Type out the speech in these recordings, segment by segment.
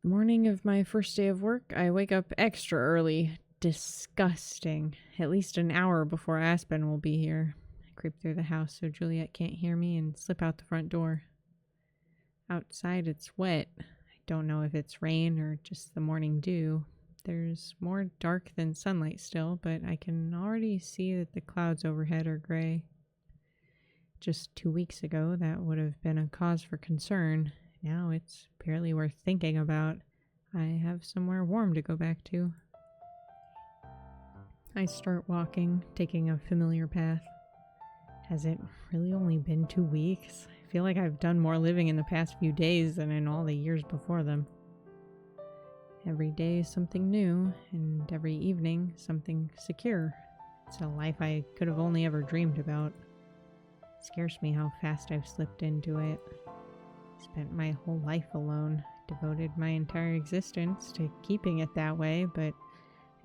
Morning of my first day of work, I wake up extra early. Disgusting. At least an hour before Aspen will be here. I creep through the house so Juliet can't hear me and slip out the front door. Outside it's wet. I don't know if it's rain or just the morning dew. There's more dark than sunlight still, but I can already see that the clouds overhead are gray. Just 2 weeks ago, that would have been a cause for concern. Now it's barely worth thinking about. I have somewhere warm to go back to. I start walking, taking a familiar path. Has it really only been 2 weeks? I feel like I've done more living in the past few days than in all the years before them. Every day is something new, and every evening something secure. It's a life I could have only ever dreamed about. It scares me how fast I've slipped into it. Spent my whole life alone, devoted my entire existence to keeping it that way, but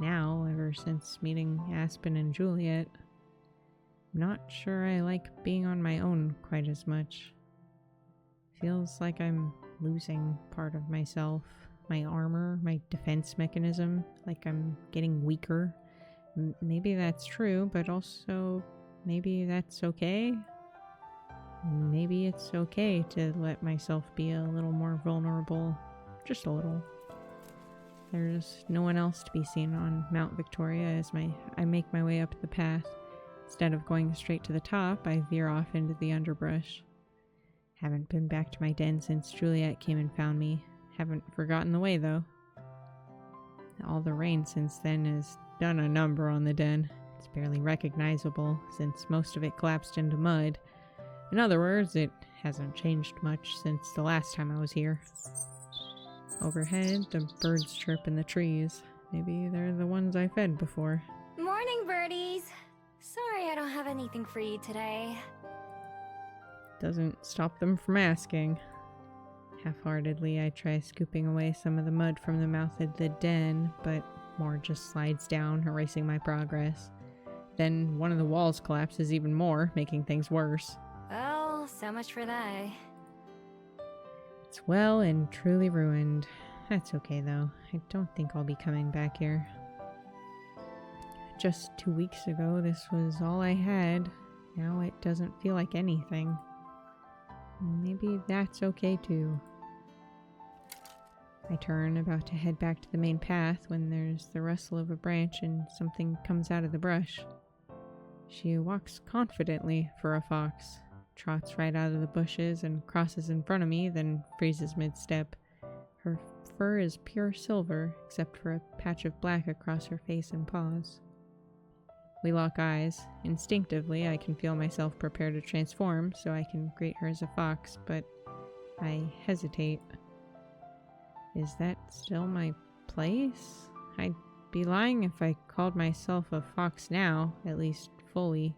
now, ever since meeting Aspen and Juliet, I'm not sure I like being on my own quite as much. Feels like I'm losing part of myself, my armor, my defense mechanism, like I'm getting weaker. Maybe that's true, but also maybe that's okay. Maybe it's okay to let myself be a little more vulnerable, just a little. There's no one else to be seen on Mount Victoria as I make my way up the path. Instead of going straight to the top, I veer off into the underbrush. Haven't been back to my den since Juliet came and found me. Haven't forgotten the way, though. All the rain since then has done a number on the den. It's barely recognizable, since most of it collapsed into mud. In other words, it hasn't changed much since the last time I was here. Overhead, the birds chirp in the trees. Maybe they're the ones I fed before. Morning, birdies! Sorry I don't have anything for you today. Doesn't stop them from asking. Half-heartedly, I try scooping away some of the mud from the mouth of the den, but more just slides down, erasing my progress. Then one of the walls collapses even more, making things worse. Well, so much for that. It's well and truly ruined. That's okay, though. I don't think I'll be coming back here. Just 2 weeks ago, this was all I had. Now it doesn't feel like anything. Maybe that's okay, too. I turn, about to head back to the main path, when there's the rustle of a branch and something comes out of the brush. She walks confidently for a fox, trots right out of the bushes and crosses in front of me, then freezes mid-step. Her fur is pure silver, except for a patch of black across her face and paws. We lock eyes. Instinctively, I can feel myself prepare to transform, so I can greet her as a fox, but I hesitate. Is that still my place? I'd be lying if I called myself a fox now, at least fully.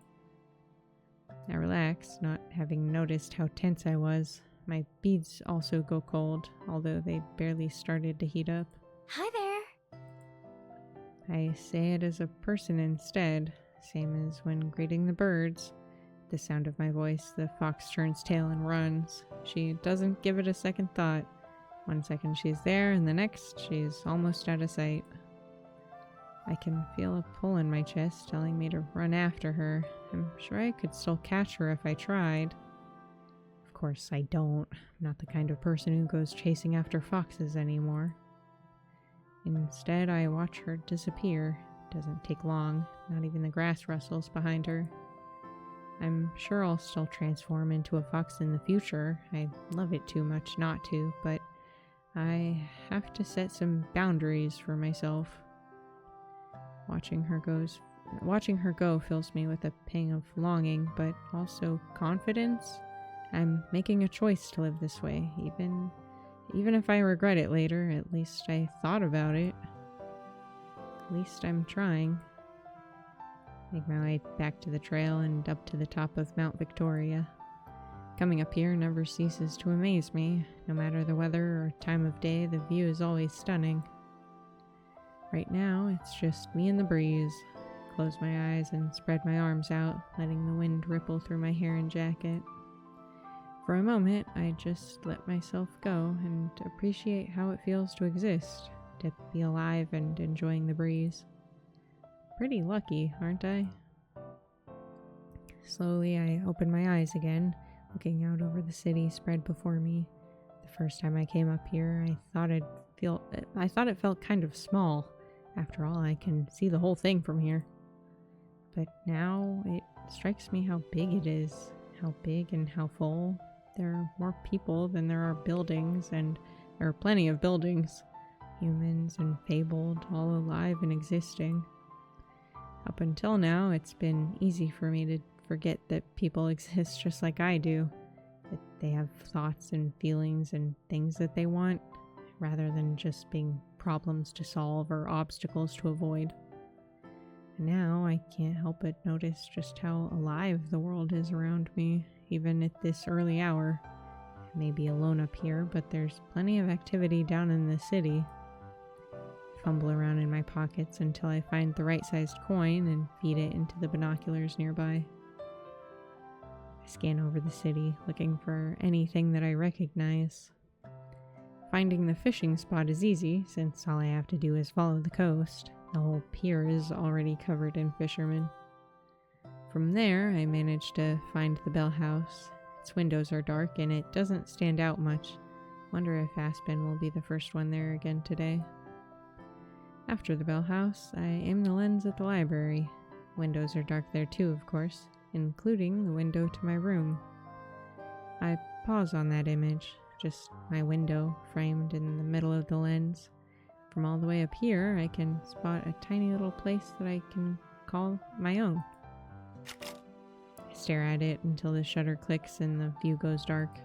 I relax, not having noticed how tense I was. My beads also go cold, although they barely started to heat up. Hi there! I say it as a person instead, same as when greeting the birds. The sound of my voice, the fox turns tail and runs. She doesn't give it a second thought. 1 second she's there, and the next she's almost out of sight. I can feel a pull in my chest telling me to run after her. I'm sure I could still catch her if I tried. Of course I don't. I'm not the kind of person who goes chasing after foxes anymore. Instead, I watch her disappear. It doesn't take long. Not even the grass rustles behind her. I'm sure I'll still transform into a fox in the future. I love it too much not to, but I have to set some boundaries for myself. Watching her go fills me with a pang of longing, but also confidence. I'm making a choice to live this way, even if I regret it later. At least I thought about it. At least I'm trying. Make my way back to the trail and up to the top of Mount Victoria. Coming up here never ceases to amaze me. No matter the weather or time of day, the view is always stunning. Right now, it's just me and the breeze. Close my eyes and spread my arms out, letting the wind ripple through my hair and jacket. For a moment, I just let myself go and appreciate how it feels to exist, to be alive and enjoying the breeze. Pretty lucky, aren't I? Slowly, I opened my eyes again, looking out over the city spread before me. The first time I came up here, I thought it felt kind of small. After all, I can see the whole thing from here. But now it strikes me how big it is, how big and how full. There are more people than there are buildings, and there are plenty of buildings. Humans and fabled, all alive and existing. Up until now, it's been easy for me to forget that people exist just like I do. That they have thoughts and feelings and things that they want, rather than just being problems to solve or obstacles to avoid. And now I can't help but notice just how alive the world is around me, even at this early hour. I may be alone up here, but there's plenty of activity down in the city. I fumble around in my pockets until I find the right-sized coin and feed it into the binoculars nearby. I scan over the city, looking for anything that I recognize. Finding the fishing spot is easy, since all I have to do is follow the coast. The whole pier is already covered in fishermen. From there, I manage to find the Bell House. Its windows are dark and it doesn't stand out much. Wonder if Aspen will be the first one there again today. After the Bell House, I aim the lens at the library. Windows are dark there too, of course, including the window to my room. I pause on that image, just my window framed in the middle of the lens. From all the way up here, I can spot a tiny little place that I can call my own. I stare at it until the shutter clicks and the view goes dark.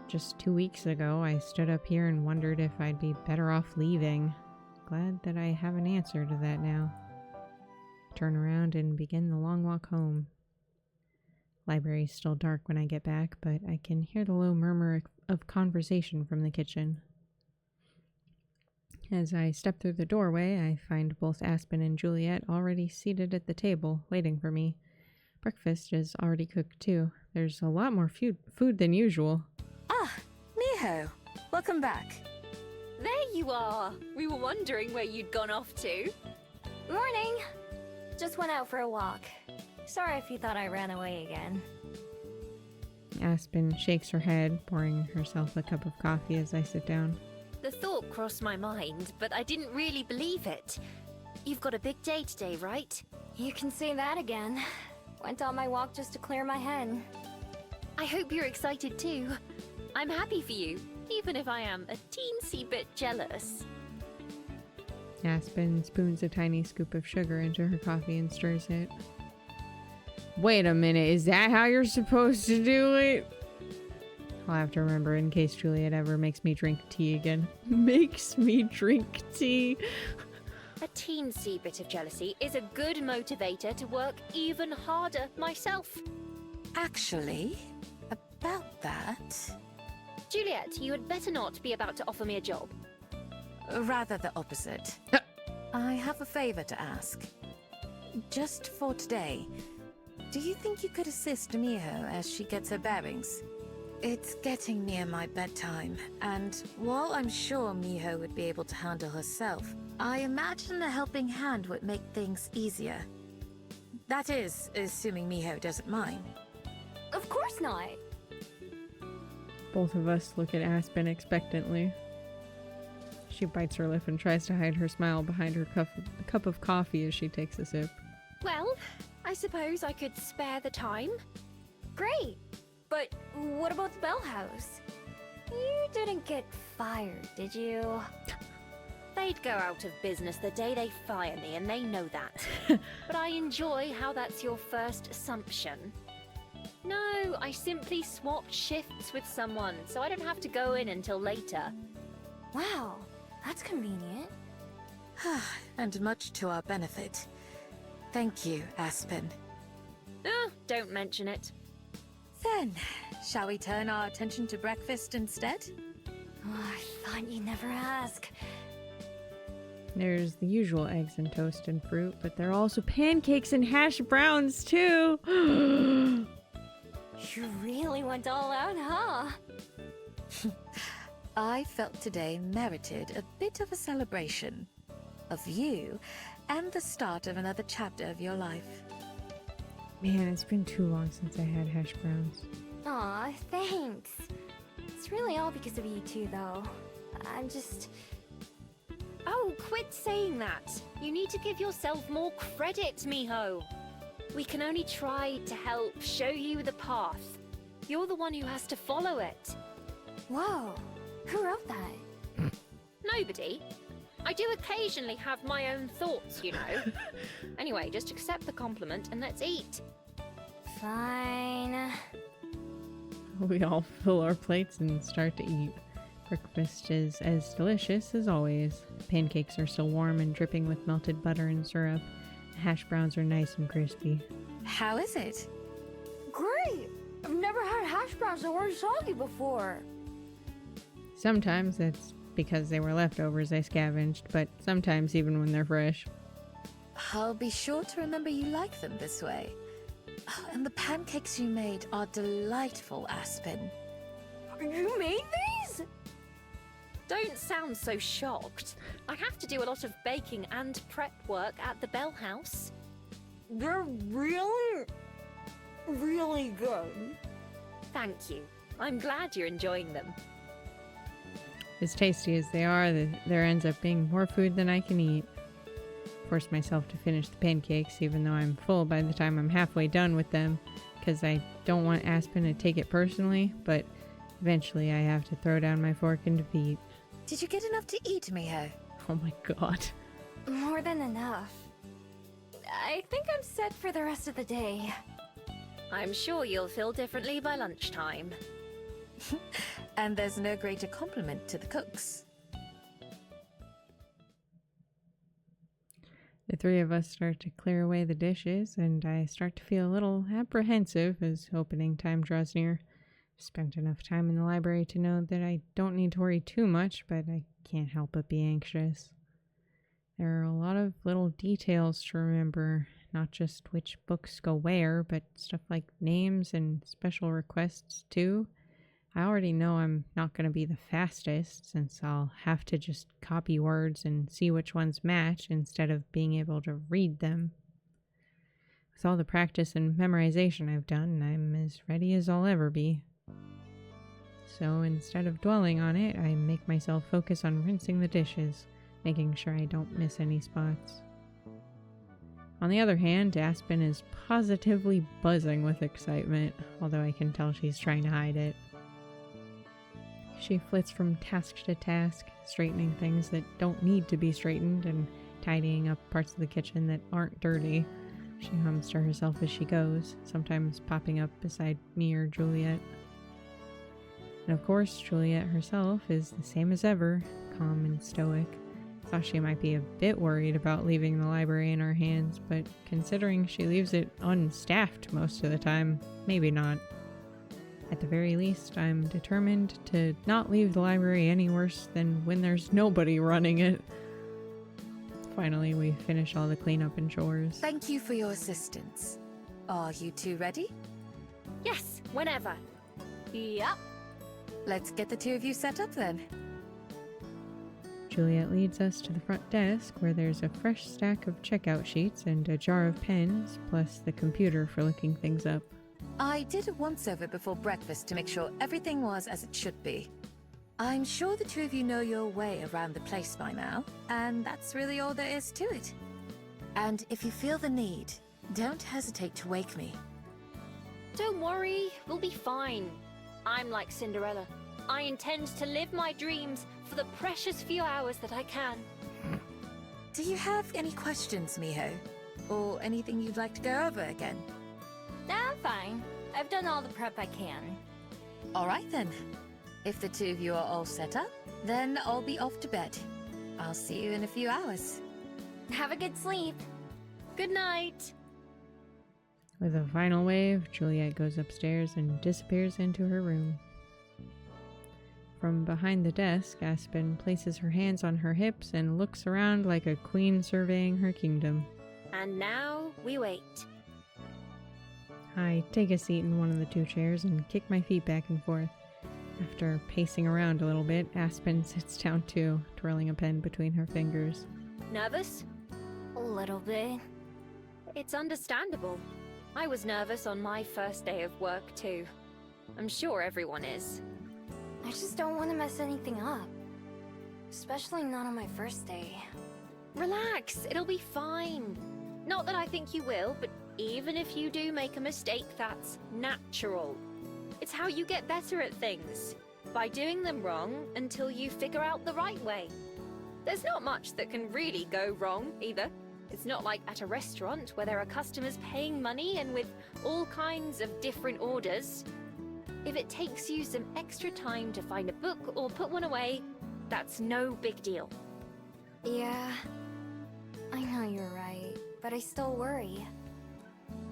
Just 2 weeks ago, I stood up here and wondered if I'd be better off leaving. Glad that I have an answer to that now. Turn around and begin the long walk home. Library's still dark when I get back, but I can hear the low murmur of conversation from the kitchen. As I step through the doorway, I find both Aspen and Juliet already seated at the table, waiting for me. Breakfast is already cooked too. There's a lot more food than usual. Ah, Miho, welcome back. There you are! We were wondering where you'd gone off to. Morning! Just went out for a walk. Sorry if you thought I ran away again. Aspen shakes her head, pouring herself a cup of coffee as I sit down. The thought crossed my mind, but I didn't really believe it. You've got a big day today, right? You can say that again. Went on my walk just to clear my head. I hope you're excited too. I'm happy for you, even if I am a teensy bit jealous. Aspen spoons a tiny scoop of sugar into her coffee and stirs it. Wait a minute, is that how you're supposed to do it? I'll have to remember in case Juliet ever makes me drink tea again. Makes me drink tea. A teensy bit of jealousy is a good motivator to work even harder myself. Actually, about that... Juliet, you had better not be about to offer me a job. Rather the opposite. I have a favor to ask. Just for today, do you think you could assist Miho as she gets her bearings? It's getting near my bedtime, and while I'm sure Miho would be able to handle herself, I imagine a helping hand would make things easier. That is, assuming Miho doesn't mind. Of course not. Both of us look at Aspen expectantly. She bites her lip and tries to hide her smile behind her cup of coffee as she takes a sip. Well, I suppose I could spare the time. Great! But what about the Bell House? You didn't get fired, did you? They'd go out of business the day they fire me, and they know that. But I enjoy how that's your first assumption. No, I simply swapped shifts with someone, so I don't have to go in until later. Wow, that's convenient. And much to our benefit. Thank you, Aspen. Don't mention it. Then, shall we turn our attention to breakfast instead? Oh, I thought you'd never ask. There's the usual eggs and toast and fruit, but there are also pancakes and hash browns too. You really went all out, huh? I felt today merited a bit of a celebration of you and the start of another chapter of your life. Man, it's been too long since I had hash browns. Aw, thanks. It's really all because of you two, though. I'm just... Oh, quit saying that. You need to give yourself more credit, Miho. We can only try to help show you the path. You're the one who has to follow it. Whoa, who wrote that? Nobody. I do occasionally have my own thoughts, you know. Anyway, just accept the compliment and let's eat. Fine. We all fill our plates and start to eat. Breakfast is as delicious as always. Pancakes are still warm and dripping with melted butter and syrup. The hash browns are nice and crispy. How is it? Great! I've never had hash browns that weren't soggy before. Sometimes it's because they were leftovers I scavenged, but sometimes even when they're fresh. I'll be sure to remember you like them this way. Oh, and the pancakes you made are delightful, Aspen. You made these? Don't sound so shocked. I have to do a lot of baking and prep work at the Bell House. They're really, really good. Thank you. I'm glad you're enjoying them. As tasty as they are, there ends up being more food than I can eat. Force myself to finish the pancakes even though I'm full by the time I'm halfway done with them, because I don't want Aspen to take it personally, but eventually I have to throw down my fork in defeat. Did you get enough to eat, Miho? Oh my god. More than enough. I think I'm set for the rest of the day. I'm sure you'll feel differently by lunchtime. And there's no greater compliment to the cooks. The three of us start to clear away the dishes, and I start to feel a little apprehensive as opening time draws near. I've spent enough time in the library to know that I don't need to worry too much, but I can't help but be anxious. There are a lot of little details to remember, not just which books go where, but stuff like names and special requests too. I already know I'm not going to be the fastest, since I'll have to just copy words and see which ones match instead of being able to read them. With all the practice and memorization I've done, I'm as ready as I'll ever be. So instead of dwelling on it, I make myself focus on rinsing the dishes, making sure I don't miss any spots. On the other hand, Aspen is positively buzzing with excitement, although I can tell she's trying to hide it. She flits from task to task, straightening things that don't need to be straightened and tidying up parts of the kitchen that aren't dirty. She hums to herself as she goes, sometimes popping up beside me or Juliet. And of course, Juliet herself is the same as ever, calm and stoic. Thought she might be a bit worried about leaving the library in our hands, but considering she leaves it unstaffed most of the time, maybe not. At the very least, I'm determined to not leave the library any worse than when there's nobody running it. Finally, we finish all the cleanup and chores. Thank you for your assistance. Are you two ready? Yes, whenever. Yep. Let's get the two of you set up then. Juliet leads us to the front desk where there's a fresh stack of checkout sheets and a jar of pens, plus the computer for looking things up. I did a once-over before breakfast to make sure everything was as it should be. I'm sure the two of you know your way around the place by now, and that's really all there is to it. And if you feel the need, don't hesitate to wake me. Don't worry, we'll be fine. I'm like Cinderella. I intend to live my dreams for the precious few hours that I can. Do you have any questions, Miho? Or anything you'd like to go over again? I'm fine. I've done all the prep I can. All right then. If the two of you are all set up, then I'll be off to bed. I'll see you in a few hours. Have a good sleep. Good night. With a final wave, Juliet goes upstairs and disappears into her room. From behind the desk, Aspen places her hands on her hips and looks around like a queen surveying her kingdom. And now we wait. I take a seat in one of the 2 chairs and kick my feet back and forth. After pacing around a little bit, Aspen sits down too, twirling a pen between her fingers. Nervous? A little bit. It's understandable. I was nervous on my first day of work too. I'm sure everyone is. I just don't want to mess anything up. Especially not on my first day. Relax, it'll be fine. Not that I think you will, but even if you do make a mistake, that's natural. It's how you get better at things, by doing them wrong until you figure out the right way. There's not much that can really go wrong, either. It's not like at a restaurant where there are customers paying money and with all kinds of different orders. If it takes you some extra time to find a book or put one away, that's no big deal. Yeah, I know you're right, but I still worry.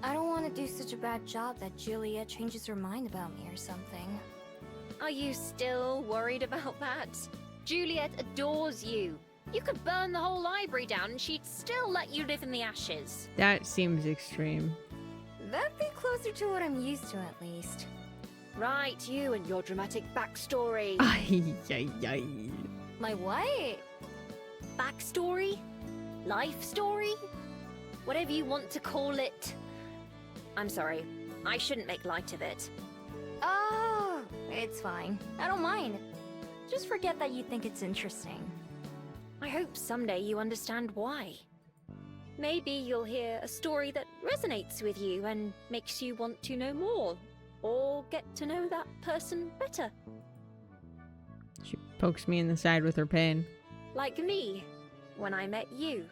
I don't want to do such a bad job that Juliet changes her mind about me or something. Are you still worried about that? Juliet adores you. You could burn the whole library down and she'd still let you live in the ashes. That seems extreme. That'd be closer to what I'm used to, at least. Right, you and your dramatic backstory. Ay, ay, ay. My what? Backstory? Life story? Whatever you want to call it. I'm sorry, I shouldn't make light of it. Oh, it's fine. I don't mind. Just forget that you think it's interesting. I hope someday you understand why. Maybe you'll hear a story that resonates with you and makes you want to know more, or get to know that person better. She pokes me in the side with her pen. Like me, when I met you.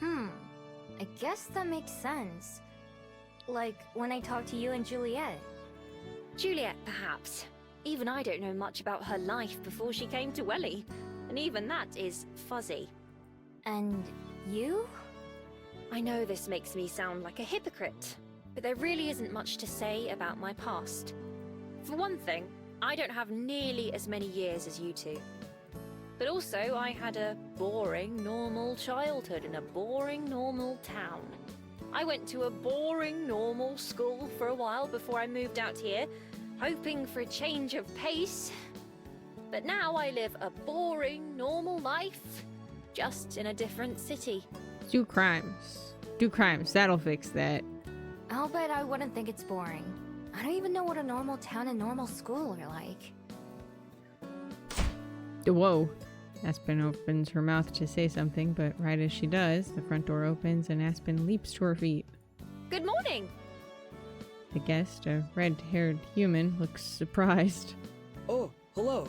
I guess that makes sense. Like when I talked to you and Juliet. Juliet, perhaps. Even I don't know much about her life before she came to Welly, and even that is fuzzy. And you? I know this makes me sound like a hypocrite, but there really isn't much to say about my past. For one thing, I don't have nearly as many years as you two. But also, I had a boring, normal childhood in a boring, normal town. I went to a boring, normal school for a while before I moved out here, hoping for a change of pace. But now I live a boring, normal life, just in a different city. Do crimes. Do crimes. That'll fix that. I'll bet I wouldn't think it's boring. I don't even know what a normal town and normal school are like. Whoa. Aspen opens her mouth to say something, but right as she does, the front door opens and Aspen leaps to her feet. Good morning! The guest, a red-haired human, looks surprised. Oh, hello.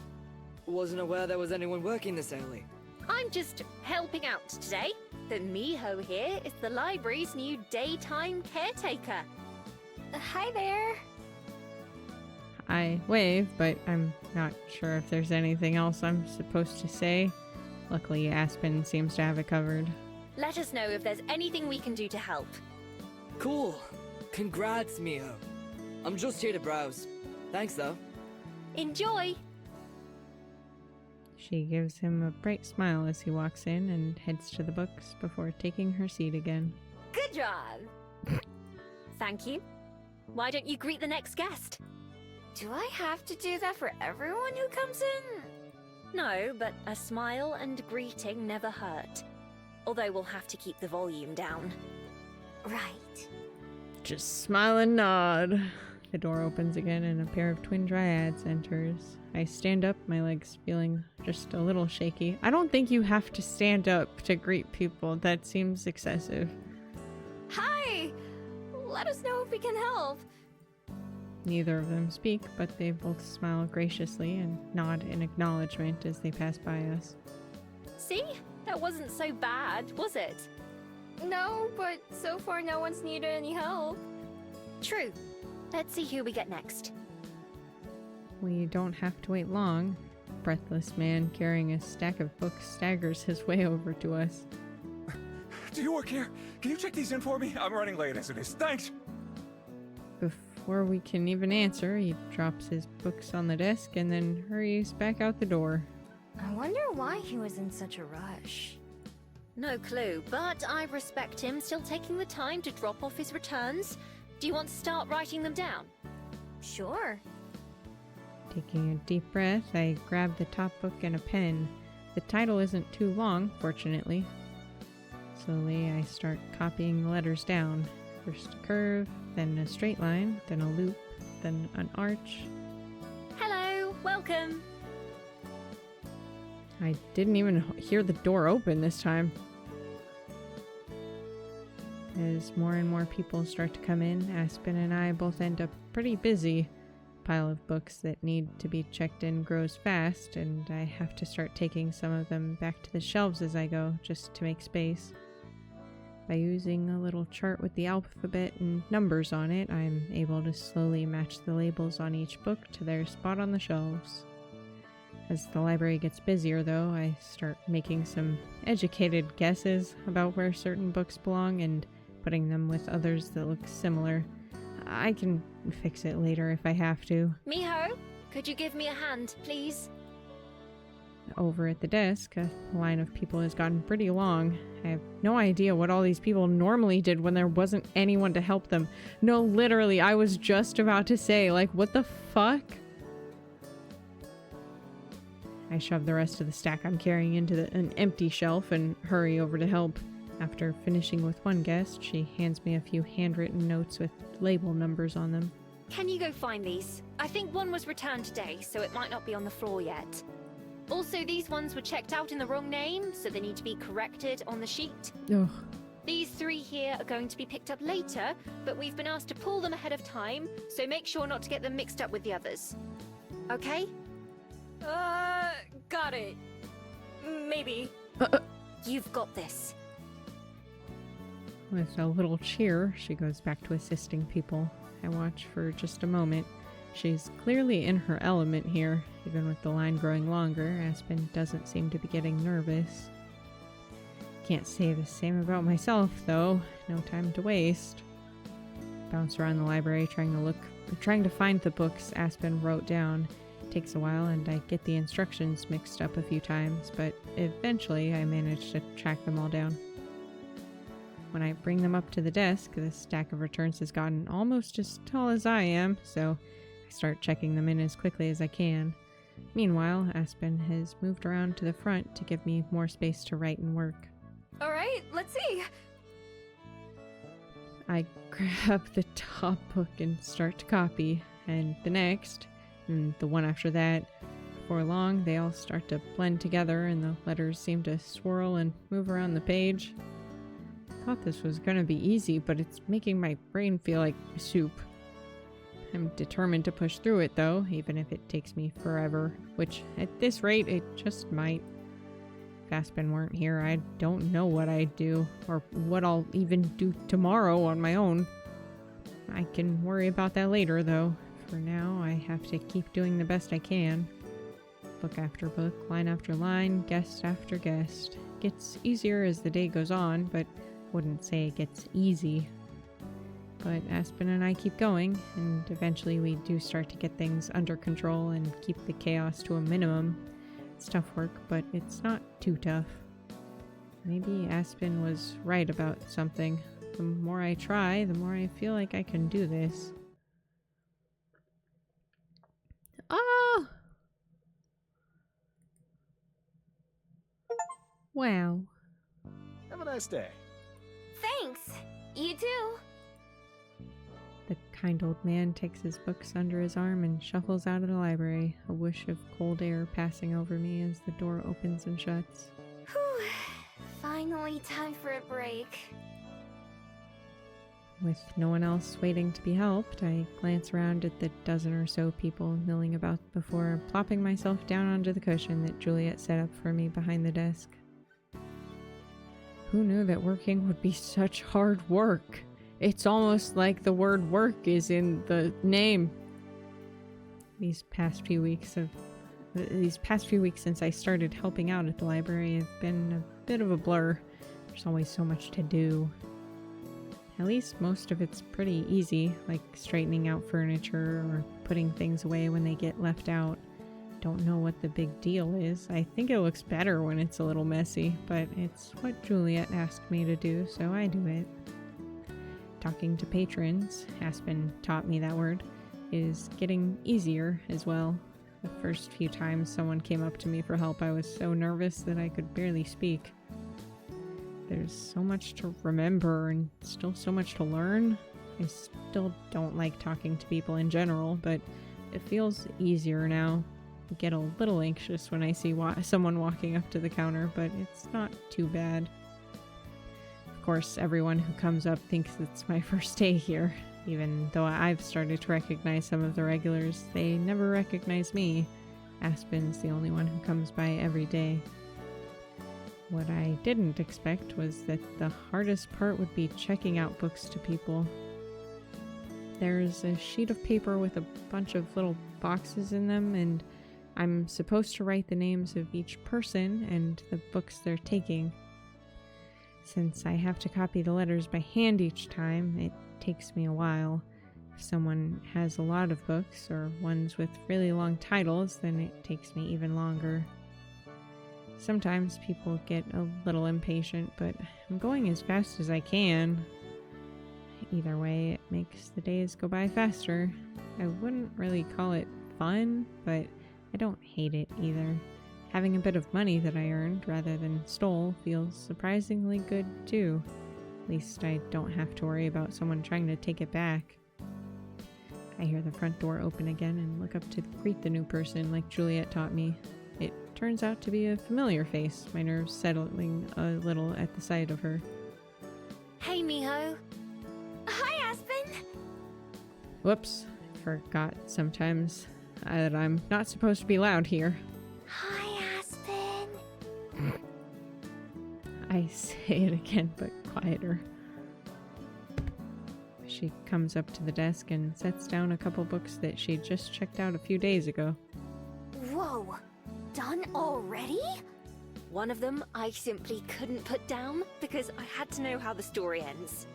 Wasn't aware there was anyone working this early. I'm just helping out today. The Miho here is the library's new daytime caretaker. Hi there. I wave, but I'm not sure if there's anything else I'm supposed to say. Luckily, Aspen seems to have it covered. Let us know if there's anything we can do to help. Cool. Congrats, Miho. I'm just here to browse. Thanks, though. Enjoy! She gives him a bright smile as he walks in and heads to the books before taking her seat again. Good job! Thank you. Why don't you greet the next guest? Do I have to do that for everyone who comes in? No, but a smile and greeting never hurt. Although we'll have to keep the volume down. Right. Just smile and nod. The door opens again and a pair of twin dryads enters. I stand up, my legs feeling just a little shaky. I don't think you have to stand up to greet people. That seems excessive. Hi! Let us know if we can help. Neither of them speak, but they both smile graciously and nod in acknowledgement as they pass by us. See? That wasn't so bad, was it? No, but so far no one's needed any help. True. Let's see who we get next. We don't have to wait long. A breathless man carrying a stack of books staggers his way over to us. Do you work here? Can you check these in for me? I'm running late as it is. Thanks! Before we can even answer, he drops his books on the desk and then hurries back out the door. I wonder why he was in such a rush. No clue, but I respect him still taking the time to drop off his returns. Do you want to start writing them down? Sure. Taking a deep breath, I grab the top book and a pen. The title isn't too long, fortunately. Slowly, I start copying the letters down. First a curve, then a straight line, then a loop, then an arch. Hello, welcome. I didn't even hear the door open this time. As more and more people start to come in, Aspen and I both end up pretty busy. The pile of books that need to be checked in grows fast, and I have to start taking some of them back to the shelves as I go, just to make space. By using a little chart with the alphabet and numbers on it, I'm able to slowly match the labels on each book to their spot on the shelves. As the library gets busier, though, I start making some educated guesses about where certain books belong and putting them with others that look similar. I can fix it later if I have to. Miho, could you give me a hand, please? Over at the desk, a line of people has gotten pretty long. I have no idea what all these people normally did when there wasn't anyone to help them. No, literally, I was just about to say, like, what the fuck? I shove the rest of the stack I'm carrying into an empty shelf and hurry over to help. After finishing with one guest, she hands me a few handwritten notes with label numbers on them. Can you go find these? I think one was returned today, so it might not be on the floor yet. Also, these ones were checked out in the wrong name, so they need to be corrected on the sheet. Ugh. These 3 here are going to be picked up later, but we've been asked to pull them ahead of time, so make sure not to get them mixed up with the others. Okay? Got it. Maybe. You've got this. With a little cheer, she goes back to assisting people. I watch for just a moment. She's clearly in her element here. Even with the line growing longer, Aspen doesn't seem to be getting nervous. Can't say the same about myself, though. No time to waste. Bounce around the library trying to find the books Aspen wrote down. It takes a while and I get the instructions mixed up a few times, but eventually I manage to track them all down. When I bring them up to the desk, the stack of returns has gotten almost as tall as I am, so I start checking them in as quickly as I can. Meanwhile, Aspen has moved around to the front to give me more space to write and work. All right, let's see. I grab the top book and start to copy, and the next, and the one after that. Before long, they all start to blend together and the letters seem to swirl and move around the page. I thought this was gonna be easy, but it's making my brain feel like soup. I'm determined to push through it though, even if it takes me forever, which at this rate it just might. If Aspen weren't here, I don't know what I'd do, or what I'll even do tomorrow on my own. I can worry about that later though. For now, I have to keep doing the best I can. Book after book, line after line, guest after guest. Gets easier as the day goes on, but wouldn't say it gets easy. But Aspen and I keep going, and eventually we do start to get things under control and keep the chaos to a minimum. It's tough work, but it's not too tough. Maybe Aspen was right about something. The more I try, the more I feel like I can do this. Oh! Wow. Have a nice day. Thanks. You too. The kind old man takes his books under his arm and shuffles out of the library, a whoosh of cold air passing over me as the door opens and shuts. Whew. Finally time for a break. With no one else waiting to be helped, I glance around at the dozen or so people milling about before plopping myself down onto the cushion that Juliet set up for me behind the desk. Who knew that working would be such hard work? It's almost like the word work is in the name. These past few weeks since I started helping out at the library have been a bit of a blur. There's always so much to do. At least most of it's pretty easy, like straightening out furniture or putting things away when they get left out. Don't know what the big deal is. I think it looks better when it's a little messy, but it's what Juliet asked me to do, so I do it. talking to patrons, Aspen taught me that word, is getting easier as well. The first few times someone came up to me for help, I was so nervous that I could barely speak. There's so much to remember and still so much to learn. I still don't like talking to people in general, but it feels easier now. I get a little anxious when I see someone walking up to the counter, but it's not too bad. Of course, everyone who comes up thinks it's my first day here. Even though I've started to recognize some of the regulars, they never recognize me. Aspen's the only one who comes by every day. What I didn't expect was that the hardest part would be checking out books to people. There's a sheet of paper with a bunch of little boxes in them, and I'm supposed to write the names of each person and the books they're taking. Since I have to copy the letters by hand each time, it takes me a while. If someone has a lot of books or ones with really long titles, then it takes me even longer. Sometimes people get a little impatient, but I'm going as fast as I can. Either way, it makes the days go by faster. I wouldn't really call it fun, but I don't hate it either. Having a bit of money that I earned rather than stole feels surprisingly good too. At least I don't have to worry about someone trying to take it back. I hear the front door open again and look up to greet the new person like Juliet taught me. It turns out to be a familiar face, my nerves settling a little at the sight of her. Hey, Miho. Hi, Aspen! Whoops, forgot sometimes that I'm not supposed to be loud here. Hi, Aspen! I say it again, but quieter. She comes up to the desk and sets down a couple books that she just checked out a few days ago. Whoa! Done already? One of them I simply couldn't put down because I had to know how the story ends.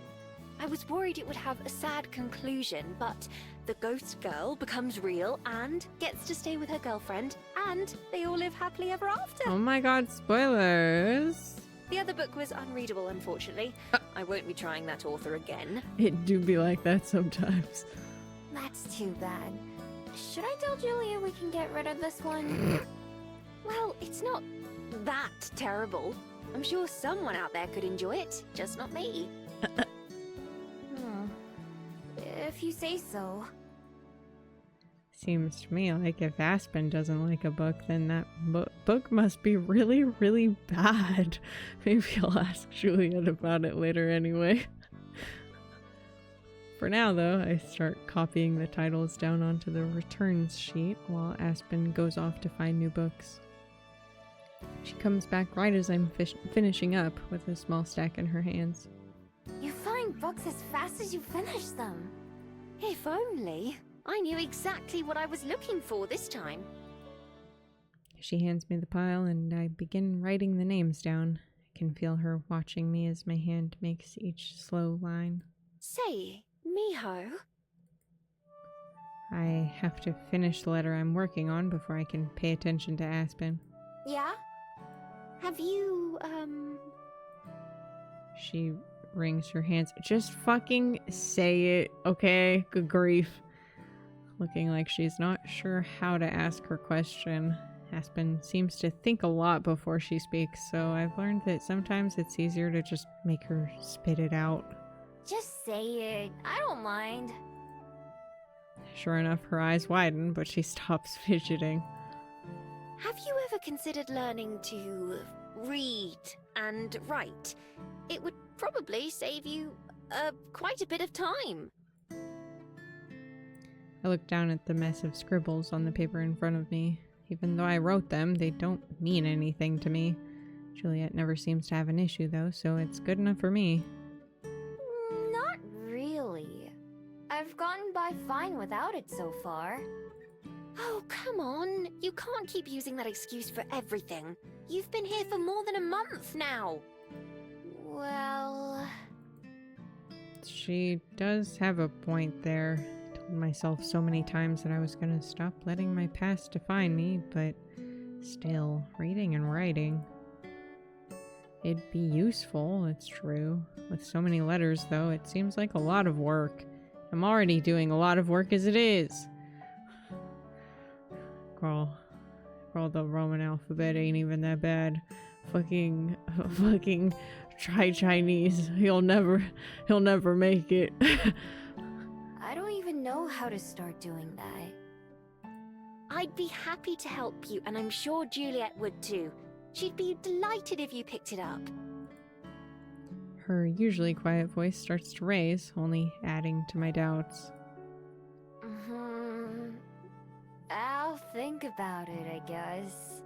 I was worried it would have a sad conclusion, but the ghost girl becomes real and gets to stay with her girlfriend, and they all live happily ever after. Oh my god, spoilers! The other book was unreadable, unfortunately. I won't be trying that author again. It do be like that sometimes. That's too bad. Should I tell Julia we can get rid of this one? Well, it's not that terrible. I'm sure someone out there could enjoy it, just not me. If you say so. Seems to me like if Aspen doesn't like a book, then that book must be really, really bad. Maybe I'll ask Juliet about it later anyway. For now, though, I start copying the titles down onto the returns sheet while Aspen goes off to find new books. She comes back right as I'm finishing up with a small stack in her hands. You find books as fast as you finish them. If only. I knew exactly what I was looking for this time. She hands me the pile and I begin writing the names down. I can feel her watching me as my hand makes each slow line. Say, Miho. I have to finish the letter I'm working on before I can pay attention to Aspen. Yeah? Have you, She wrings her hands. Just fucking say it, okay? Good grief. Looking like she's not sure how to ask her question. Aspen seems to think a lot before she speaks, so I've learned that sometimes it's easier to just make her spit it out. Just say it. I don't mind. Sure enough, her eyes widen, but she stops fidgeting. Have you ever considered learning to read and write? It would probably save you quite a bit of time. I look down at the mess of scribbles on the paper in front of me. Even though I wrote them, they don't mean anything to me. Juliet never seems to have an issue, though, so it's good enough for me. Not really. I've gotten by fine without it so far. Oh, come on. You can't keep using that excuse for everything. You've been here for more than a month now. Well... She does have a point there. I told myself so many times that I was gonna stop letting my past define me, but still, reading and writing. It'd be useful, it's true. With so many letters, though, it seems like a lot of work. I'm already doing a lot of work as it is. Girl, the Roman alphabet ain't even that bad. Fucking try Chinese. He'll never make it. I don't even know how to start doing that. I'd be happy to help you, and I'm sure Juliet would too. She'd be delighted if you picked it up. Her usually quiet voice starts to raise, only adding to my doubts. I'll think about it, I guess.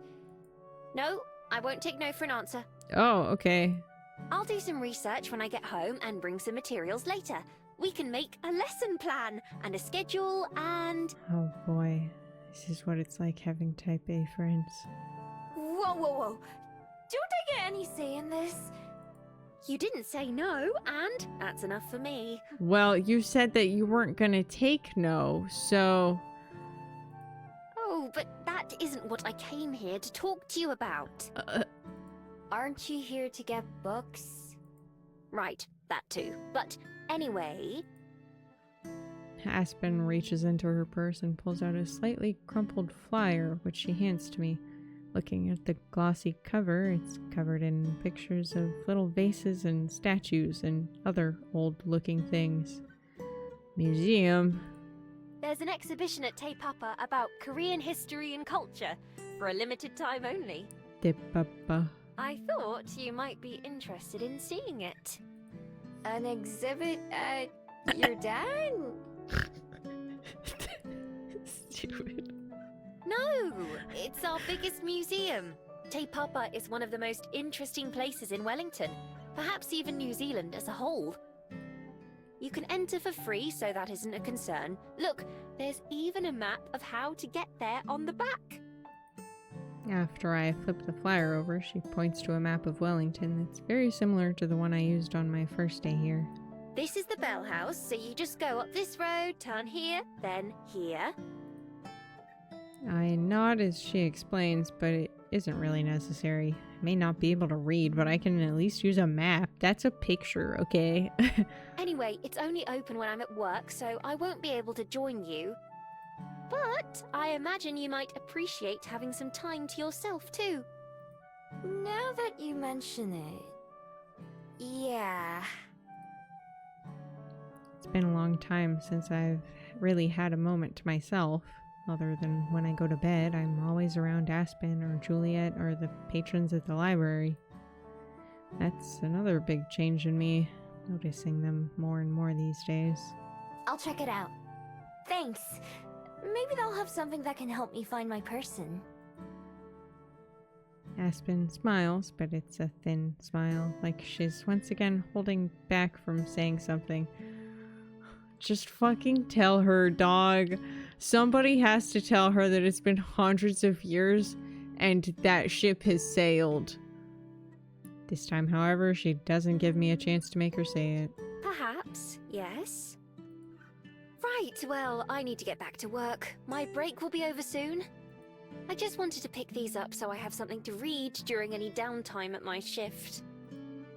No, I won't take no for an answer. Oh, okay. I'll do some research when I get home and bring some materials later. We can make a lesson plan and a schedule and... Oh boy, this is what it's like having type A friends. Whoa. Don't I get any say in this? You didn't say no, and that's enough for me. Well, you said that you weren't gonna take no, so... Oh, but that isn't what I came here to talk to you about. Aren't you here to get books? Right, that too. But anyway... Aspen reaches into her purse and pulls out a slightly crumpled flyer, which she hands to me. Looking at the glossy cover, it's covered in pictures of little vases and statues and other old-looking things. Museum. There's an exhibition at Te Papa about Korean history and culture, for a limited time only. Te Papa. I thought you might be interested in seeing it. An exhibit at your dad? Stupid. No, it's our biggest museum. Te Papa is one of the most interesting places in Wellington, perhaps even New Zealand as a whole. You can enter for free, so that isn't a concern. Look, there's even a map of how to get there on the back. After I flip the flyer over, she points to a map of Wellington that's very similar to the one I used on my first day here. This is the Bell House, so you just go up this road, turn here, then here. I nod as she explains, but it isn't really necessary. I may not be able to read, but I can at least use a map. That's a picture, okay? Anyway, it's only open when I'm at work, so I won't be able to join you. But I imagine you might appreciate having some time to yourself too. Now that you mention it... yeah... It's been a long time since I've really had a moment to myself. Other than when I go to bed, I'm always around Aspen or Juliet or the patrons at the library. That's another big change in me, noticing them more and more these days. I'll check it out. Thanks. Maybe they'll have something that can help me find my person. Aspen smiles, but it's a thin smile, like she's once again holding back from saying something. Just fucking tell her, dog. Somebody has to tell her that it's been hundreds of years and that ship has sailed. This time, however, she doesn't give me a chance to make her say it. Perhaps, yes. Right, well, I need to get back to work. My break will be over soon. I just wanted to pick these up so I have something to read during any downtime at my shift.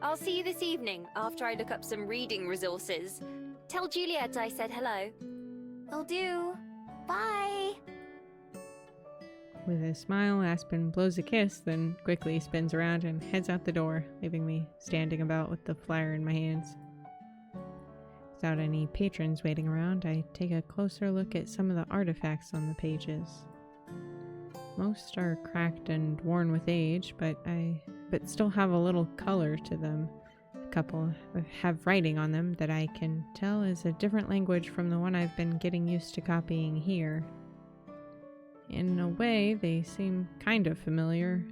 I'll see you this evening after I look up some reading resources. Tell Juliet I said hello. Will do. Bye! With a smile, Aspen blows a kiss, then quickly spins around and heads out the door, leaving me standing about with the flyer in my hands. Without any patrons waiting around, I take a closer look at some of the artifacts on the pages. Most are cracked and worn with age, but still have a little color to them. A couple have writing on them that I can tell is a different language from the one I've been getting used to copying here. In a way, they seem kind of familiar.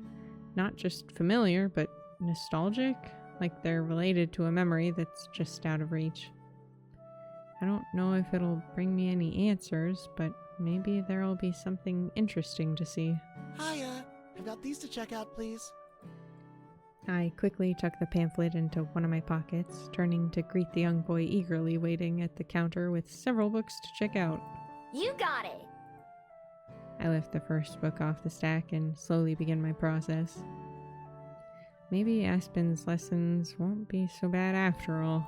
Not just familiar, but nostalgic, like they're related to a memory that's just out of reach. I don't know if it'll bring me any answers, but maybe there'll be something interesting to see. Hiya! I've got these to check out, please. I quickly tuck the pamphlet into one of my pockets, turning to greet the young boy eagerly waiting at the counter with several books to check out. You got it! I lift the first book off the stack and slowly begin my process. maybe Aspen's lessons won't be so bad after all.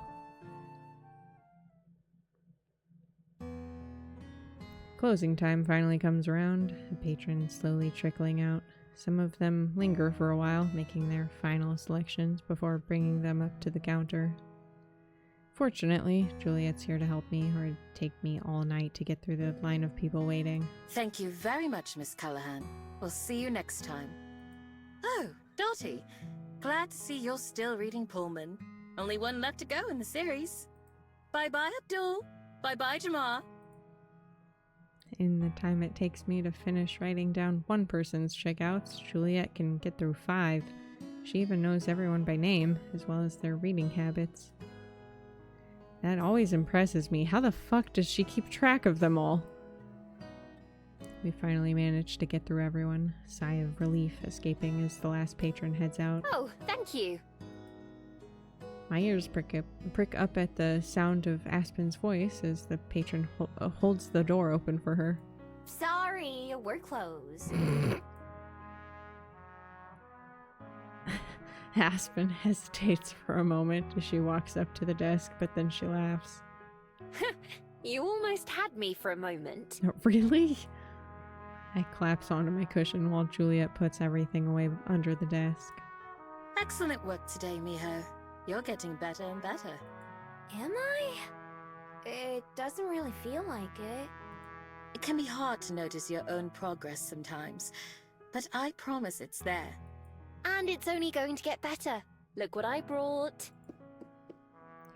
Closing time finally comes around, the patrons slowly trickling out. Some of them linger for a while, making their final selections before bringing them up to the counter. Fortunately, Juliet's here to help me, or it'd take me all night to get through the line of people waiting. Thank you very much, Miss Callahan. We'll see you next time. Oh, Dottie. Glad to see you're still reading Pullman. Only one left to go in the series. Bye-bye, Abdul. Bye-bye, Jamar. In the time it takes me to finish writing down one person's checkouts, Juliet can get through 5. She even knows everyone by name, as well as their reading habits. That always impresses me. How the fuck does she keep track of them all? We finally managed to get through everyone, sigh of relief escaping as the last patron heads out. Oh, thank you. My ears prick up at the sound of Aspen's voice as the patron holds the door open for her. Sorry, we're closed. Aspen hesitates for a moment as she walks up to the desk, but then she laughs. You almost had me for a moment. Really? I collapse onto my cushion while Juliet puts everything away under the desk. Excellent work today, Miho. You're getting better and better. Am I? It doesn't really feel like it. It can be hard to notice your own progress sometimes, but I promise it's there. And it's only going to get better. Look what I brought.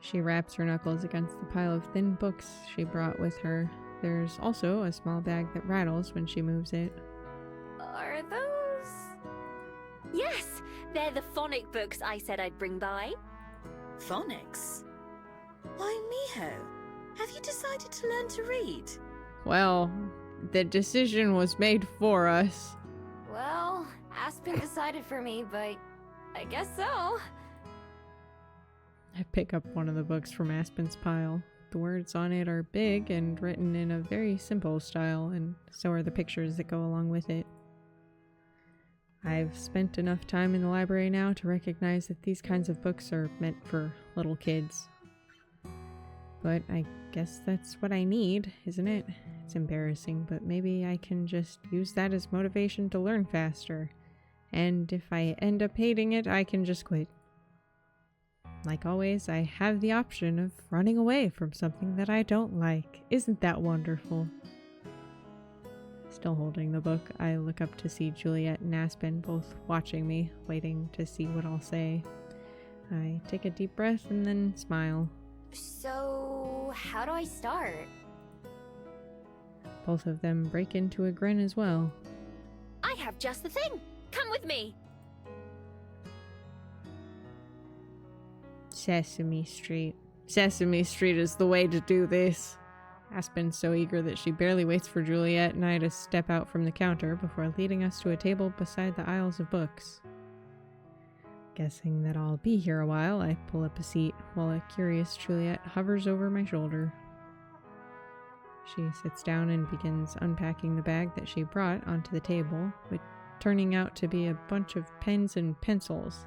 She raps her knuckles against the pile of thin books she brought with her. There's also a small bag that rattles when she moves it. Are those? Yes, they're the phonic books I said I'd bring by. Phonics? Why, Miho, have you decided to learn to read? Well, the decision was made for us. Well, Aspen decided for me, but I guess so. I pick up one of the books from Aspen's pile. The words on it are big and written in a very simple style, and so are the pictures that go along with it. I've spent enough time in the library now to recognize that these kinds of books are meant for little kids. But I guess that's what I need, isn't it? It's embarrassing, but maybe I can just use that as motivation to learn faster. And if I end up hating it, I can just quit. Like always, I have the option of running away from something that I don't like. Isn't that wonderful? Still holding the book, I look up to see Juliet and Aspen both watching me, waiting to see what I'll say. I take a deep breath and then smile. So, how do I start? Both of them break into a grin as well. I have just the thing. Come with me. Sesame Street. Sesame Street is the way to do this. Aspen's so eager that she barely waits for Juliet and I to step out from the counter before leading us to a table beside the aisles of books. Guessing that I'll be here a while, I pull up a seat while a curious Juliet hovers over my shoulder. She sits down and begins unpacking the bag that she brought onto the table, which turning out to be a bunch of pens and pencils.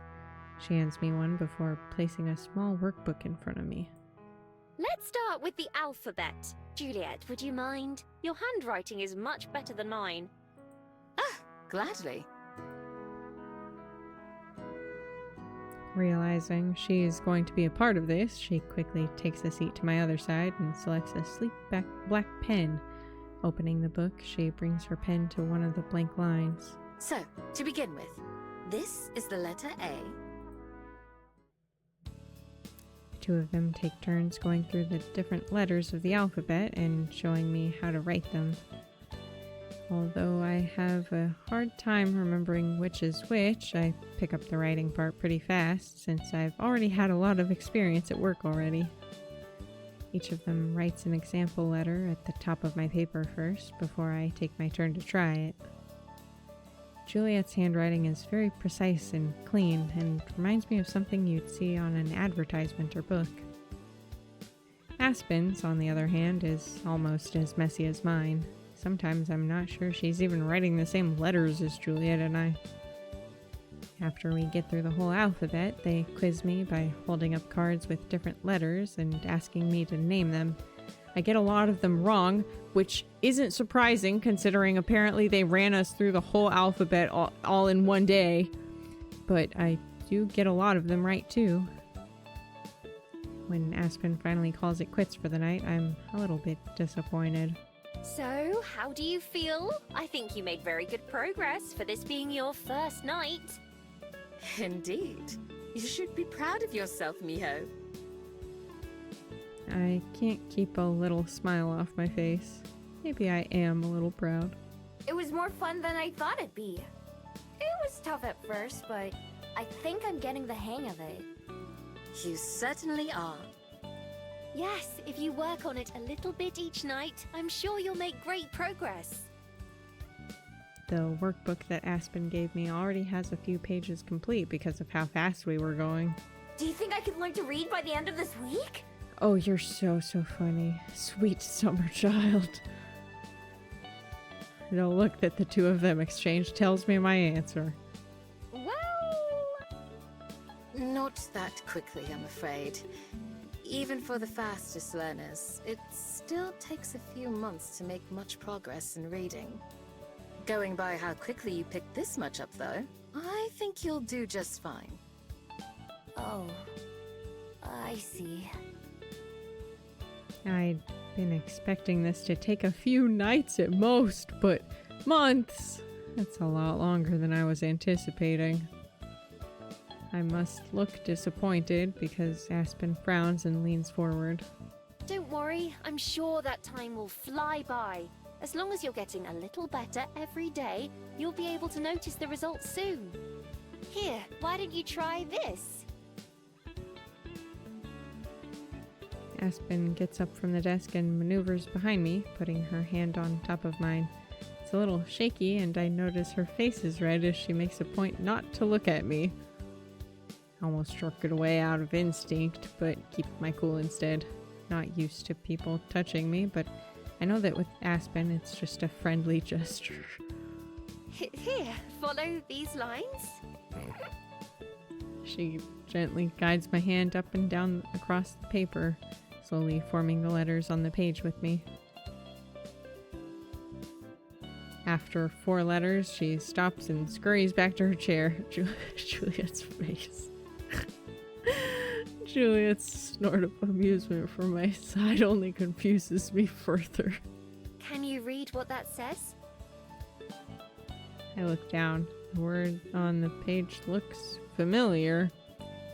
She hands me one before placing a small workbook in front of me. Let's start with the alphabet. Juliet, would you mind? Your handwriting is much better than mine. Ah, gladly. Realizing she is going to be a part of this, she quickly takes a seat to my other side and selects a sleek black pen. Opening the book, she brings her pen to one of the blank lines. So, to begin with, this is the letter A. Two of them take turns going through the different letters of the alphabet and showing me how to write them. Although I have a hard time remembering which is which, I pick up the writing part pretty fast since I've already had a lot of experience at work already. Each of them writes an example letter at the top of my paper first before I take my turn to try it. Juliet's handwriting is very precise and clean and reminds me of something you'd see on an advertisement or book. Aspen's, on the other hand, is almost as messy as mine. Sometimes I'm not sure she's even writing the same letters as Juliet and I. After we get through the whole alphabet, they quiz me by holding up cards with different letters and asking me to name them. I get a lot of them wrong, which isn't surprising considering apparently they ran us through the whole alphabet all in one day. But I do get a lot of them right too. When Aspen finally calls it quits for the night, I'm a little bit disappointed. So, how do you feel? I think you made very good progress for this being your first night. Indeed. You should be proud of yourself, Miho. I can't keep a little smile off my face. Maybe I am a little proud. It was more fun than I thought it'd be. It was tough at first, but I think I'm getting the hang of it. You certainly are. Yes, if you work on it a little bit each night, I'm sure you'll make great progress. The workbook that Aspen gave me already has a few pages complete because of how fast we were going. Do you think I could learn to read by the end of this week? Oh, you're so funny. Sweet summer child. The look that the two of them exchange tells me my answer. Well... Not that quickly, I'm afraid. Even for the fastest learners, it still takes a few months to make much progress in reading. Going by how quickly you picked this much up, though, I think you'll do just fine. Oh, I see. I'd been expecting this to take a few nights at most, but months? That's a lot longer than I was anticipating. I must look disappointed because Aspen frowns and leans forward. Don't worry, I'm sure that time will fly by. As long as you're getting a little better every day, you'll be able to notice the results soon. Here, why don't you try this? Aspen gets up from the desk and maneuvers behind me, putting her hand on top of mine. It's a little shaky, and I notice her face is red as she makes a point not to look at me. I almost struck it away out of instinct, but keep my cool instead. Not used to people touching me, but I know that with Aspen, it's just a friendly gesture. Here, follow these lines. She gently guides my hand up and down across the paper, slowly forming the letters on the page with me. After 4 letters, she stops and scurries back to her chair. Juliet's face. Juliet's snort of amusement from my side only confuses me further. Can you read what that says? I look down. The word on the page looks familiar.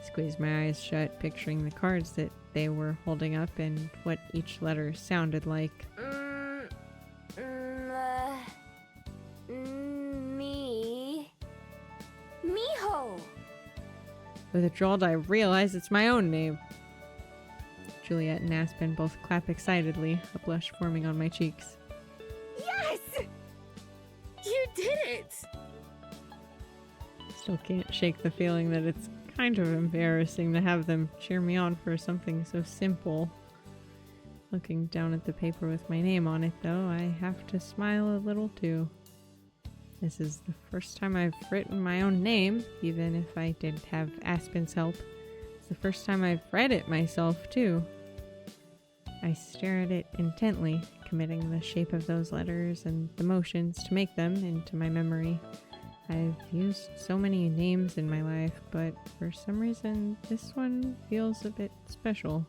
Squeeze my eyes shut, picturing the cards that they were holding up and what each letter sounded like. Miho! With a jolt, I realize it's my own name. Juliet and Aspen both clap excitedly, a blush forming on my cheeks. Yes! You did it! Still can't shake the feeling that it's kind of embarrassing to have them cheer me on for something so simple. Looking down at the paper with my name on it, though, I have to smile a little too. This is the first time I've written my own name, even if I did have Aspen's help. It's the first time I've read it myself, too. I stare at it intently, committing the shape of those letters and the motions to make them into my memory. I've used so many names in my life, but for some reason, this one feels a bit special.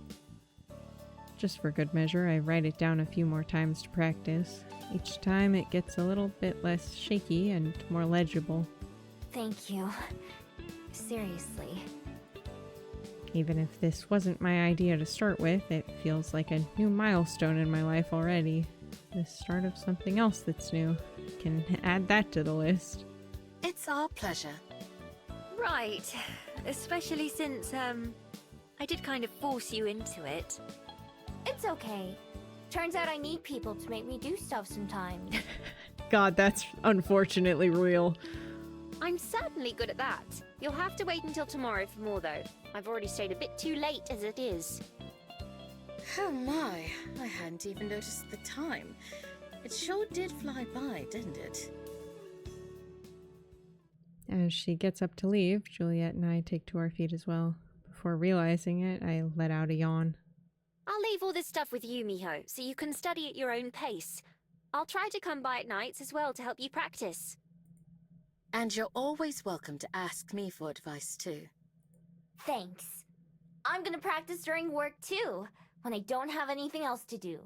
Just for good measure, I write it down a few more times to practice. Each time it gets a little bit less shaky and more legible. Thank you. Seriously. Even if this wasn't my idea to start with, it feels like a new milestone in my life already. The start of something else that's new. Can add that to the list. It's our pleasure. Right. Especially since, I did kind of force you into it. It's okay. Turns out I need people to make me do stuff sometimes. God, that's unfortunately real. I'm certainly good at that. You'll have to wait until tomorrow for more, though. I've already stayed a bit too late as it is. Oh my, I hadn't even noticed the time. It sure did fly by, didn't it? As she gets up to leave, Juliet and I take to our feet as well. Before realizing it, I let out a yawn. I'll leave all this stuff with you, Miho, so you can study at your own pace. I'll try to come by at nights as well to help you practice. And you're always welcome to ask me for advice too. Thanks. I'm gonna practice during work too, when I don't have anything else to do.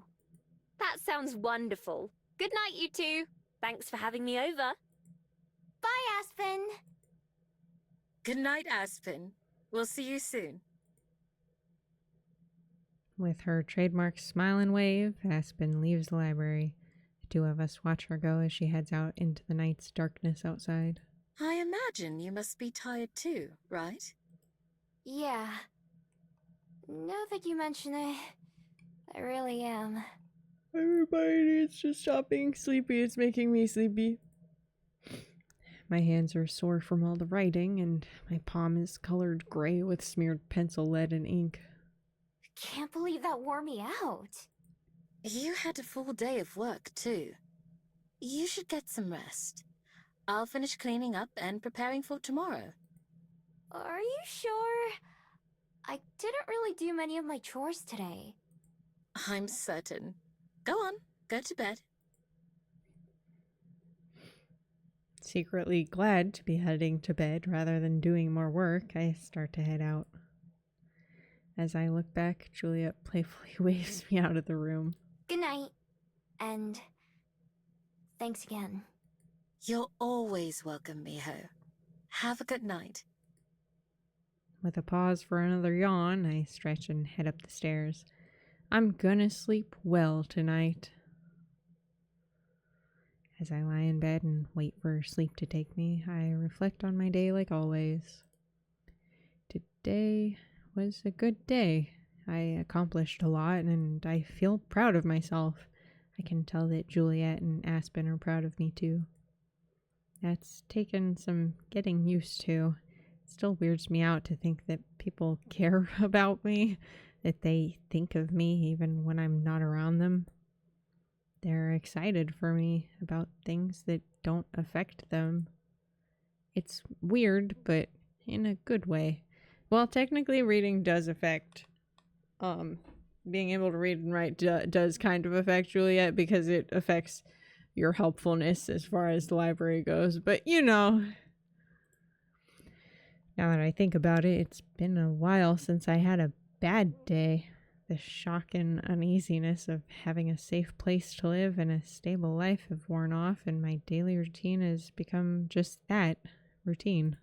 That sounds wonderful. Good night, you two. Thanks for having me over. Bye, Aspen! Good night, Aspen. We'll see you soon. With her trademark smile and wave, Aspen leaves the library. The two of us watch her go as she heads out into the night's darkness outside. I imagine you must be tired too, right? Yeah. Now that you mention it, I really am. Everybody needs to stop being sleepy. It's making me sleepy. My hands are sore from all the writing, and my palm is colored gray with smeared pencil lead and ink. Can't believe that wore me out. You had a full day of work too. You should get some rest. I'll finish cleaning up and preparing for tomorrow. Are you sure? I didn't really do many of my chores today. I'm certain. Go on, go to bed. Secretly glad to be heading to bed rather than doing more work, I start to head out. As I look back, Juliet playfully waves me out of the room. Good night. And thanks again. You're always welcome, Miho. Have a good night. With a pause for another yawn, I stretch and head up the stairs. I'm gonna sleep well tonight. As I lie in bed and wait for sleep to take me, I reflect on my day like always. Today was a good day. I accomplished a lot and I feel proud of myself. I can tell that Juliet and Aspen are proud of me too. That's taken some getting used to. It still weirds me out to think that people care about me, that they think of me even when I'm not around them. They're excited for me about things that don't affect them. It's weird, but in a good way. Well, technically reading does affect, being able to read and write does kind of affect Juliet because it affects your helpfulness as far as the library goes. But, you know, now that I think about it, it's been a while since I had a bad day. The shock and uneasiness of having a safe place to live and a stable life have worn off, and my daily routine has become just that, routine.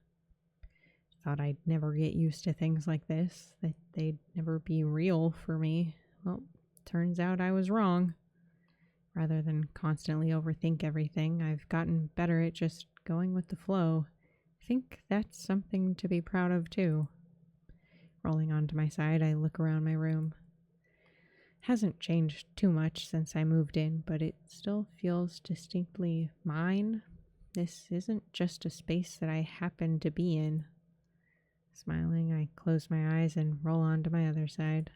Thought I'd never get used to things like this, that they'd never be real for me. Well, turns out I was wrong. Rather than constantly overthink everything, I've gotten better at just going with the flow. I think that's something to be proud of too. Rolling onto my side, I look around my room. Hasn't changed too much since I moved in, but it still feels distinctly mine. This isn't just a space that I happen to be in. Smiling, I close my eyes and roll on to my other side.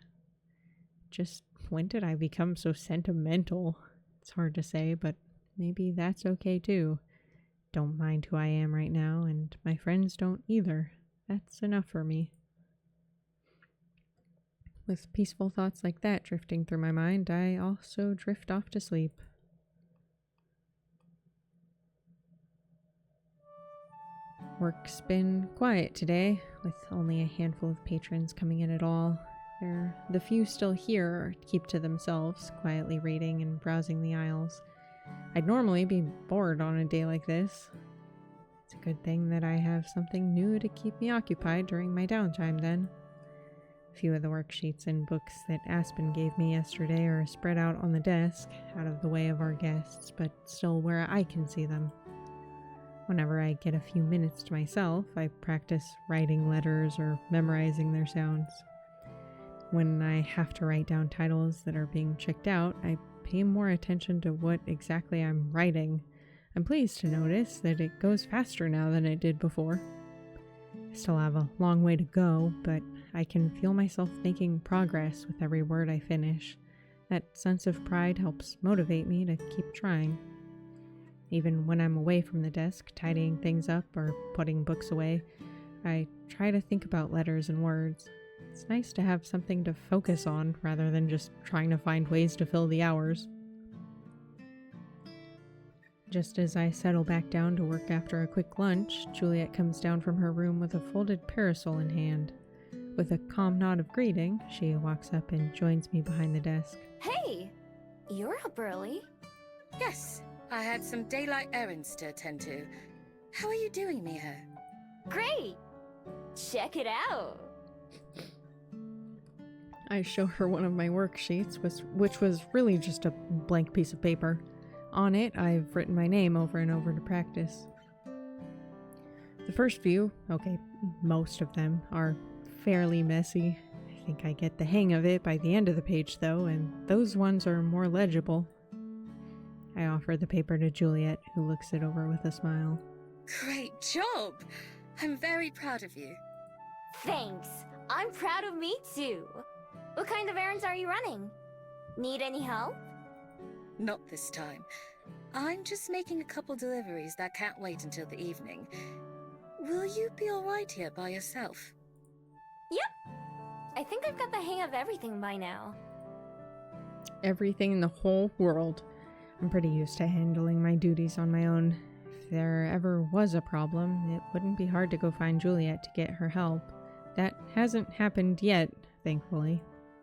Just when did I become so sentimental? It's hard to say, but maybe that's okay too. Don't mind who I am right now, and my friends don't either. That's enough for me. With peaceful thoughts like that drifting through my mind, I also drift off to sleep. Work's been quiet today, with only a handful of patrons coming in at all. The few still here keep to themselves, quietly reading and browsing the aisles. I'd normally be bored on a day like this. It's a good thing that I have something new to keep me occupied during my downtime then. A few of the worksheets and books that Aspen gave me yesterday are spread out on the desk, out of the way of our guests, but still where I can see them. Whenever I get a few minutes to myself, I practice writing letters or memorizing their sounds. When I have to write down titles that are being checked out, I pay more attention to what exactly I'm writing. I'm pleased to notice that it goes faster now than it did before. I still have a long way to go, but I can feel myself making progress with every word I finish. That sense of pride helps motivate me to keep trying. Even when I'm away from the desk, tidying things up or putting books away, I try to think about letters and words. It's nice to have something to focus on rather than just trying to find ways to fill the hours. Just as I settle back down to work after a quick lunch, Juliet comes down from her room with a folded parasol in hand. With a calm nod of greeting, she walks up and joins me behind the desk. Hey! You're up early. Yes, I had some daylight errands to attend to. How are you doing, Miho? Great! Check it out! I show her one of my worksheets, which was really just a blank piece of paper. On it, I've written my name over and over to practice. The first few, okay, most of them, are fairly messy. I think I get the hang of it by the end of the page, though, and those ones are more legible. I offer the paper to Juliet, who looks it over with a smile. Great job! I'm very proud of you. Thanks! I'm proud of me too! What kind of errands are you running? Need any help? Not this time. I'm just making a couple deliveries that can't wait until the evening. Will you be alright here by yourself? Yep! I think I've got the hang of everything by now. Everything in the whole world. I'm pretty used to handling my duties on my own. If there ever was a problem, it wouldn't be hard to go find Juliet to get her help. That hasn't happened yet, thankfully.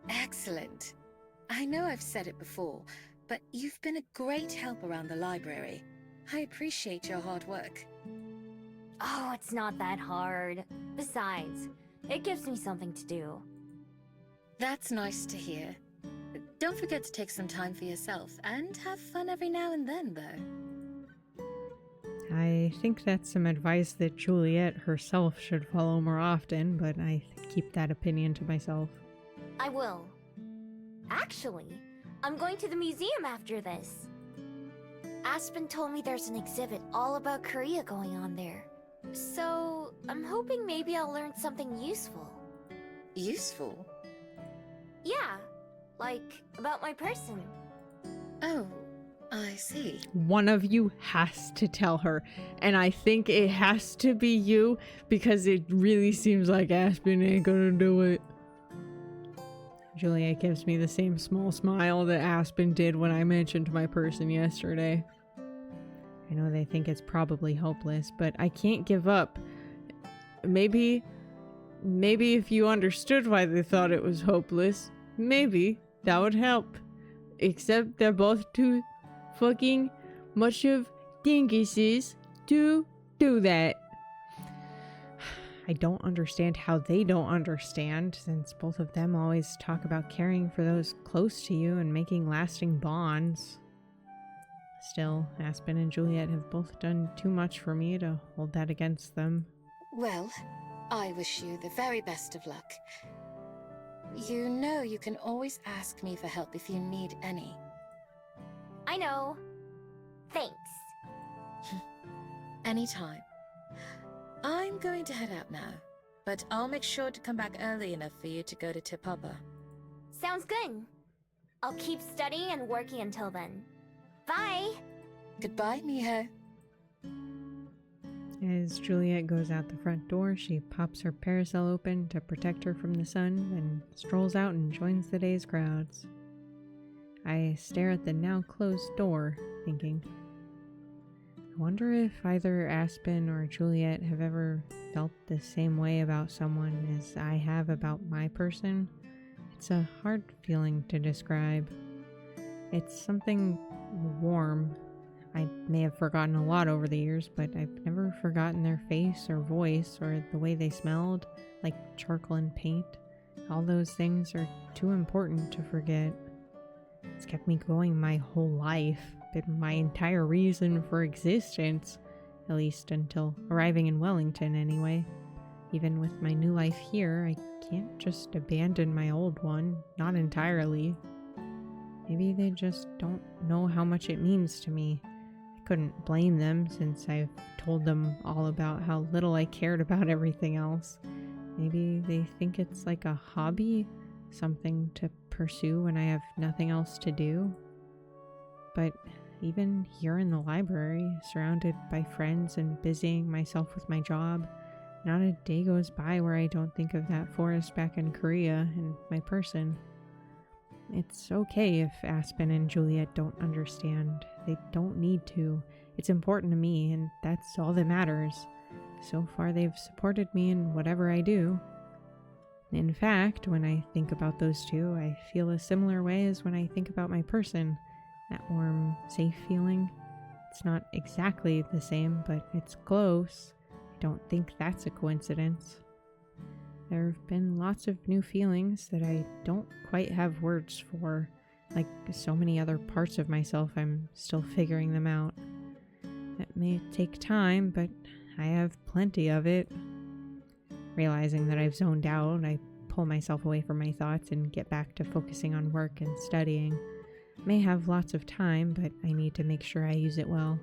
Excellent. I know I've said it before, but you've been a great help around the library. I appreciate your hard work. Oh, it's not that hard. Besides, it gives me something to do. That's nice to hear. Don't forget to take some time for yourself, and have fun every now and then, though. I think that's some advice that Juliet herself should follow more often, but I keep that opinion to myself. I will. Actually, I'm going to the museum after this. Aspen told me there's an exhibit all about Korea going on there. So, I'm hoping maybe I'll learn something useful. Useful? Yeah, like about my person. Oh, I see. One of you has to tell her, and I think it has to be you because it really seems like Aspen ain't gonna do it. Juliet gives me the same small smile that Aspen did when I mentioned my person yesterday. I know they think it's probably hopeless, but I can't give up. Maybe if you understood why they thought it was hopeless, maybe that would help. Except they're both too fucking much of dinguses to do that. I don't understand how they don't understand, since both of them always talk about caring for those close to you and making lasting bonds. Still, Aspen and Juliet have both done too much for me to hold that against them. Well, I wish you the very best of luck. You know you can always ask me for help if you need any. I know. Thanks. Anytime. I'm going to head out now, but I'll make sure to come back early enough for you to go to Te Papa. Sounds good. I'll keep studying and working until then. Bye! Goodbye, Miho. As Juliet goes out the front door, she pops her parasol open to protect her from the sun, then strolls out and joins the day's crowds. I stare at the now closed door, thinking, I wonder if either Aspen or Juliet have ever felt the same way about someone as I have about my person. It's a hard feeling to describe. It's something warm. I may have forgotten a lot over the years, but I've never forgotten their face or voice or the way they smelled, like charcoal and paint. All those things are too important to forget. It's kept me going my whole life, been my entire reason for existence, at least until arriving in Wellington anyway. Even with my new life here, I can't just abandon my old one, not entirely. Maybe they just don't know how much it means to me. I couldn't blame them since I've told them all about how little I cared about everything else. Maybe they think it's like a hobby, something to pursue when I have nothing else to do. But even here in the library, surrounded by friends and busying myself with my job. Not a day goes by where I don't think of that forest back in Korea and my person. It's okay if Aspen and Juliet don't understand. They don't need to. It's important to me, and that's all that matters. So far, they've supported me in whatever I do. In fact, when I think about those two, I feel a similar way as when I think about my person. That warm, safe feeling. It's not exactly the same, but it's close. I don't think that's a coincidence. There have been lots of new feelings that I don't quite have words for. Like so many other parts of myself, I'm still figuring them out. That may take time, but I have plenty of it. Realizing that I've zoned out, I pull myself away from my thoughts and get back to focusing on work and studying. May have lots of time, but I need to make sure I use it well.